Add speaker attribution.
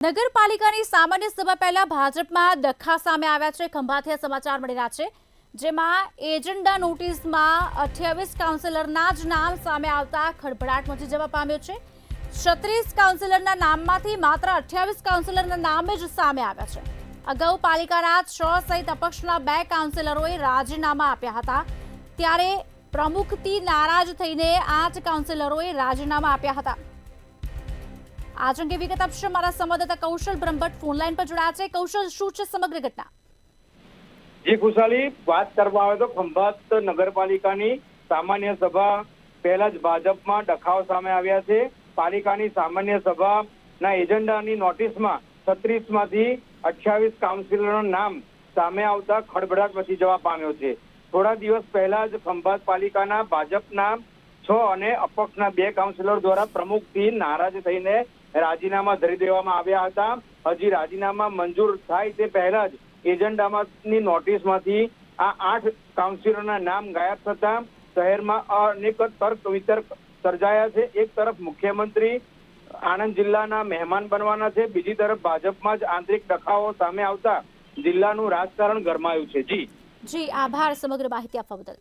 Speaker 1: નગરપાલિકાની સામાન્ય સભા પહેલા ભાજપમાં ડખ્ખા સામે આવ્યા છે। ખંભાતિયા સમાચાર મળી રહ્યા છે, જેમાં એજન્ડા નોટિસમાં 28 કાઉન્સિલરના જ નામ સામે આવતા ખળભળાટ મચી જવા પામ્યો છે। 36 કાઉન્સિલરના નામમાંથી માત્ર 28 કાઉન્સિલરના નામ જ સામે આવ્યા છે। અગાઉ પાલિકાના 6 સહિત અપક્ષના 2 કાઉન્સિલરોએ રાજીનામા આપ્યા હતા, ત્યારે પ્રમુખથી નારાજ થઈને 8 કાઉન્સિલરોએ રાજીનામા આપ્યા હતા। आज अंगे विगत आपसे हमारा संवाददाता कौशल ब्रह्मभट्ट फोनलाइन पर जुड़ा है। कौशल, शू छे समग्र घटना?
Speaker 2: जी खुशाली, बात करवा आवे तो खंभात नगरपालिकानी सामान्य सभा पहला ज भाजपमां डखाव सामे आव्या छे। पालिकानी सामान्य सभाना एजेंडानी नोटिसमां 36 मांथी 28 काउंसिलरનું નામ સામે આવતા ખળભળાટ મચી જવા પામ્યો છે। થોડા દિવસ પહેલા જ ખંભાત પાલિકાના ભાજપના 6 અને અપક્ષના 2 કાઉન્સિલર દ્વારા પ્રમુખથી નારાજ થઈને રાજીનામા ધરી દેવામાં આવ્યા હતા। હજી રાજીનામા મંજૂર થાય તે પહેલા જ એજન્ડામાંની નોટિસમાંથી આ 8 કાઉન્સિલરના નામ ગાયબ થતા શહેરમાં અનેક તર્ક વિતર્ક સર્જાયા છે। એક તરફ મુખ્યમંત્રી આણંદ જિલ્લાના મહેમાન બનવાના છે, બીજી તરફ ભાજપમાં જ આંતરિક ડખાઓ સામે આવતા જિલ્લાનું રાજકારણ ગરમાયું છે। જી
Speaker 1: આભાર સમગ્ર માહિતી આપવા બદલ।